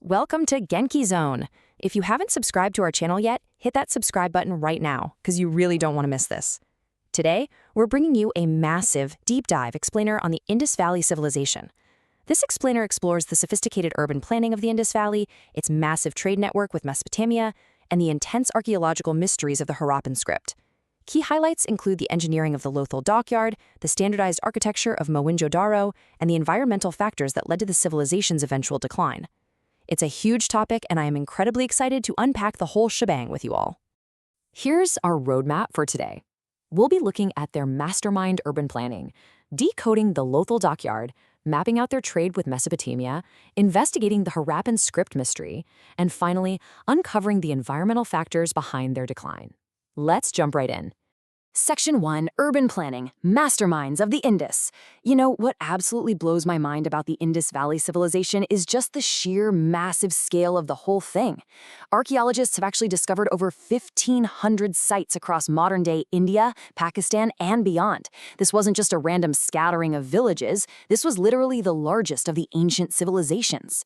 Welcome to Genki Zone. If you haven't subscribed to our channel yet, hit that subscribe button right now, because you really don't want to miss this. Today, we're bringing you a massive, deep dive explainer on the Indus Valley Civilization. This explainer explores the sophisticated urban planning of the Indus Valley, its massive trade network with Mesopotamia, and the intense archaeological mysteries of the Harappan script. Key highlights include the engineering of the Lothal dockyard, the standardized architecture of Mohenjo-Daro, and the environmental factors that led to the civilization's eventual decline. It's a huge topic, and I am incredibly excited to unpack the whole shebang with you all. Here's our roadmap for today. We'll be looking at their mastermind urban planning, decoding the Lothal dockyard, mapping out their trade with Mesopotamia, investigating the Harappan script mystery, and finally, uncovering the environmental factors behind their decline. Let's jump right in. Section 1, Urban Planning, Masterminds of the Indus. You know, what absolutely blows my mind about the Indus Valley Civilization is just the sheer massive scale of the whole thing. Archaeologists have actually discovered over 1,500 sites across modern-day India, Pakistan, and beyond. This wasn't just a random scattering of villages. This was literally the largest of the ancient civilizations.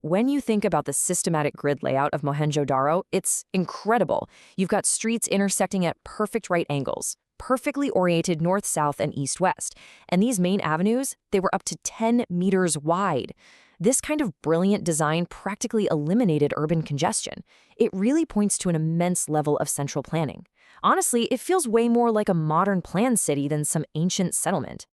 When you think about the systematic grid layout of Mohenjo-Daro, it's incredible. You've got streets intersecting at perfect right angles, perfectly oriented north-south and east-west. And these main avenues, they were up to 10 meters wide. This kind of brilliant design practically eliminated urban congestion. It really points to an immense level of central planning. Honestly, it feels way more like a modern planned city than some ancient settlement.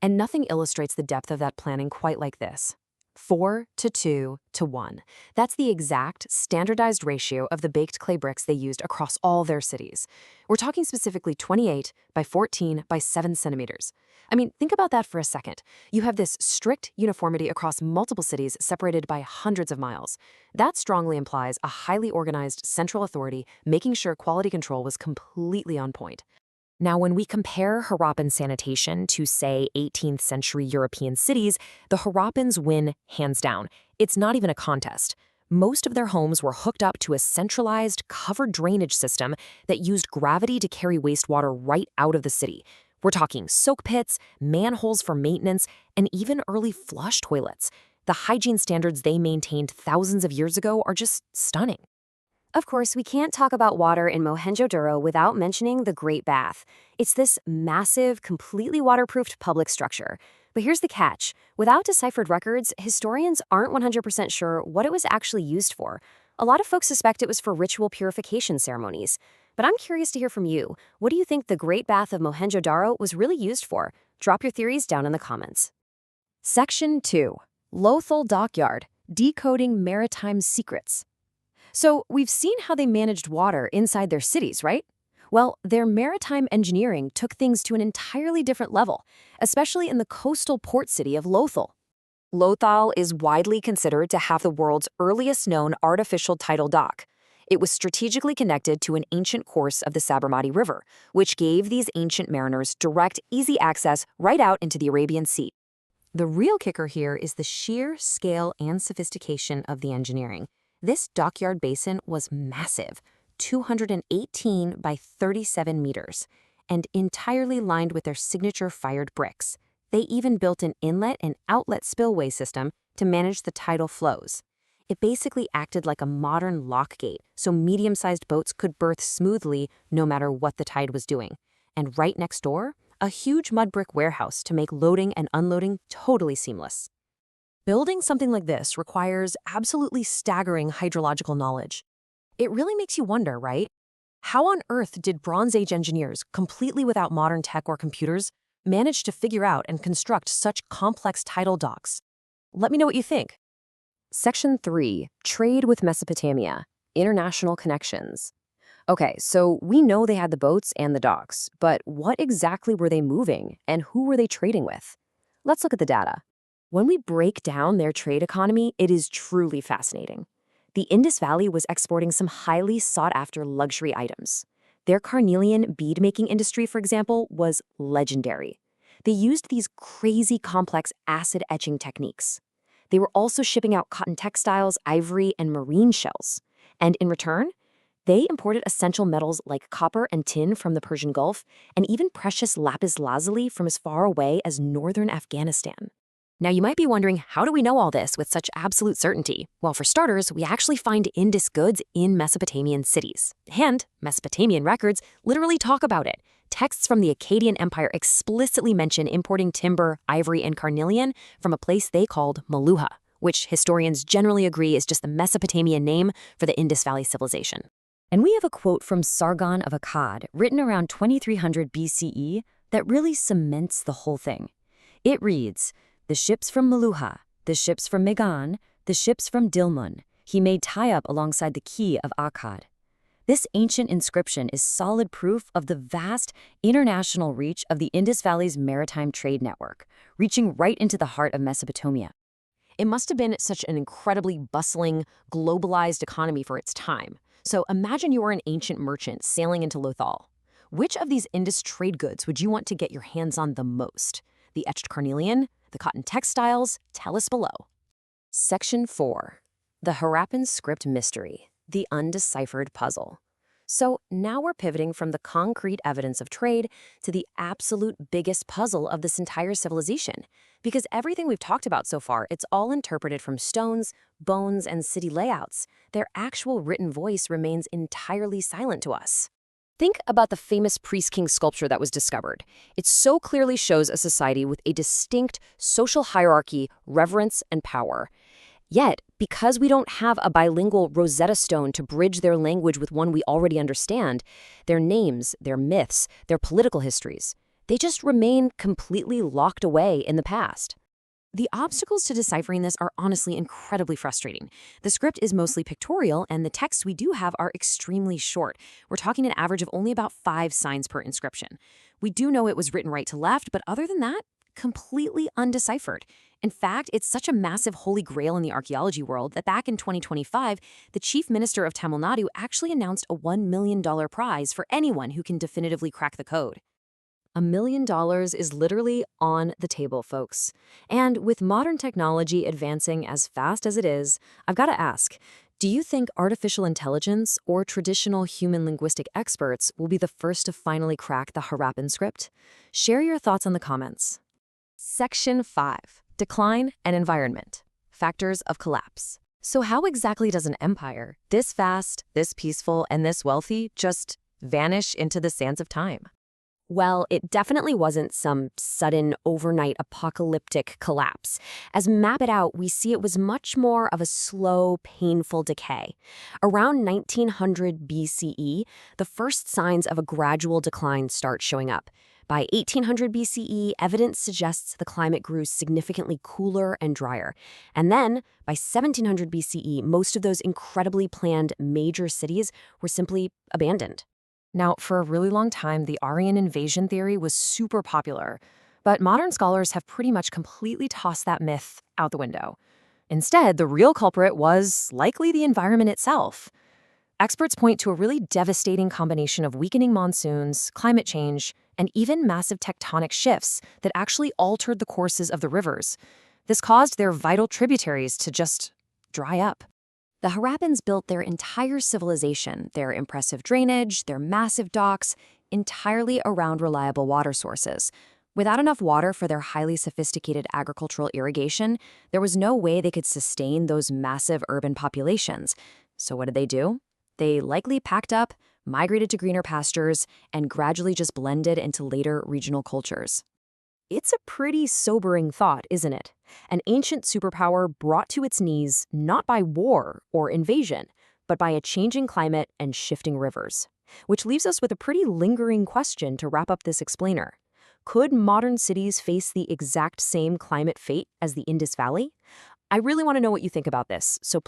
And nothing illustrates the depth of that planning quite like this. 4:2:1. That's the exact standardized ratio of the baked clay bricks they used across all their cities. We're talking specifically 28 by 14 by 7 centimeters. I mean, think about that for a second. You have this strict uniformity across multiple cities separated by hundreds of miles. That strongly implies a highly organized central authority making sure quality control was completely on point. Now, when we compare Harappan sanitation to, say, 18th century European cities, the Harappans win hands down. It's not even a contest. Most of their homes were hooked up to a centralized, covered drainage system that used gravity to carry wastewater right out of the city. We're talking soak pits, manholes for maintenance, and even early flush toilets. The hygiene standards they maintained thousands of years ago are just stunning. Of course, we can't talk about water in Mohenjo-Daro without mentioning the Great Bath. It's this massive, completely waterproofed public structure. But here's the catch. Without deciphered records, historians aren't 100% sure what it was actually used for. A lot of folks suspect it was for ritual purification ceremonies. But I'm curious to hear from you. What do you think the Great Bath of Mohenjo-Daro was really used for? Drop your theories down in the comments. Section 2. Lothal Dockyard, Decoding Maritime Secrets. So we've seen how they managed water inside their cities, right? Well, their maritime engineering took things to an entirely different level, especially in the coastal port city of Lothal. Lothal is widely considered to have the world's earliest known artificial tidal dock. It was strategically connected to an ancient course of the Sabarmati River, which gave these ancient mariners direct, easy access right out into the Arabian Sea. The real kicker here is the sheer scale and sophistication of the engineering. This dockyard basin was massive, 218 by 37 meters, and entirely lined with their signature fired bricks. They even built an inlet and outlet spillway system to manage the tidal flows. It basically acted like a modern lock gate, so medium-sized boats could berth smoothly no matter what the tide was doing. And right next door, a huge mud brick warehouse to make loading and unloading totally seamless. Building something like this requires absolutely staggering hydrological knowledge. It really makes you wonder, right? How on earth did Bronze Age engineers, completely without modern tech or computers, manage to figure out and construct such complex tidal docks? Let me know what you think. Section 3. Trade with Mesopotamia, International Connections. Okay, so we know they had the boats and the docks, but what exactly were they moving, and who were they trading with? Let's look at the data. When we break down their trade economy, it is truly fascinating. The Indus Valley was exporting some highly sought-after luxury items. Their carnelian bead-making industry, for example, was legendary. They used these crazy complex acid etching techniques. They were also shipping out cotton textiles, ivory, and marine shells. And in return, they imported essential metals like copper and tin from the Persian Gulf, and even precious lapis lazuli from as far away as northern Afghanistan. Now, you might be wondering, how do we know all this with such absolute certainty? Well, for starters, we actually find Indus goods in Mesopotamian cities. And Mesopotamian records literally talk about it. Texts from the Akkadian Empire explicitly mention importing timber, ivory, and carnelian from a place they called Meluha, which historians generally agree is just the Mesopotamian name for the Indus Valley Civilization. And we have a quote from Sargon of Akkad, written around 2300 BCE, that really cements the whole thing. It reads, "The ships from Meluha, the ships from Megan, the ships from Dilmun, he made tie up alongside the quay of Akkad." This ancient inscription is solid proof of the vast international reach of the Indus Valley's maritime trade network, reaching right into the heart of Mesopotamia. It must have been such an incredibly bustling, globalized economy for its time. So imagine you were an ancient merchant sailing into Lothal. Which of these Indus trade goods would you want to get your hands on the most? The etched carnelian? The cotton textiles? Tell us below. Section 4. The Harappan script mystery, the undeciphered puzzle. So now we're pivoting from the concrete evidence of trade to the absolute biggest puzzle of this entire civilization. Because everything we've talked about so far, it's all interpreted from stones, bones, and city layouts. Their actual written voice remains entirely silent to us. Think about the famous priest-king sculpture that was discovered. It so clearly shows a society with a distinct social hierarchy, reverence, and power. Yet, because we don't have a bilingual Rosetta Stone to bridge their language with one we already understand, their names, their myths, their political histories, they just remain completely locked away in the past. The obstacles to deciphering this are honestly incredibly frustrating. The script is mostly pictorial, and the texts we do have are extremely short. We're talking an average of only about 5 signs per inscription. We do know it was written right to left, but other than that, completely undeciphered. In fact, it's such a massive holy grail in the archaeology world that back in 2025, the chief minister of Tamil Nadu actually announced a $1 million prize for anyone who can definitively crack the code. $1 million is literally on the table, folks. And with modern technology advancing as fast as it is, I've got to ask, do you think artificial intelligence or traditional human linguistic experts will be the first to finally crack the Harappan script? Share your thoughts in the comments. Section 5. Decline and environment. Factors of collapse. So how exactly does an empire, this vast, this peaceful, and this wealthy, just vanish into the sands of time? Well, it definitely wasn't some sudden, overnight, apocalyptic collapse. As we map it out, we see it was much more of a slow, painful decay. Around 1900 BCE, the first signs of a gradual decline start showing up. By 1800 BCE, evidence suggests the climate grew significantly cooler and drier. And then, by 1700 BCE, most of those incredibly planned major cities were simply abandoned. Now, for a really long time, the Aryan invasion theory was super popular, but modern scholars have pretty much completely tossed that myth out the window. Instead, the real culprit was likely the environment itself. Experts point to a really devastating combination of weakening monsoons, climate change, and even massive tectonic shifts that actually altered the courses of the rivers. This caused their vital tributaries to just dry up. The Harappans built their entire civilization, their impressive drainage, their massive docks, entirely around reliable water sources. Without enough water for their highly sophisticated agricultural irrigation, there was no way they could sustain those massive urban populations. So what did they do? They likely packed up, migrated to greener pastures, and gradually just blended into later regional cultures. It's a pretty sobering thought, isn't it? An ancient superpower brought to its knees not by war or invasion, but by a changing climate and shifting rivers. Which leaves us with a pretty lingering question to wrap up this explainer. Could modern cities face the exact same climate fate as the Indus Valley? I really want to know what you think about this, so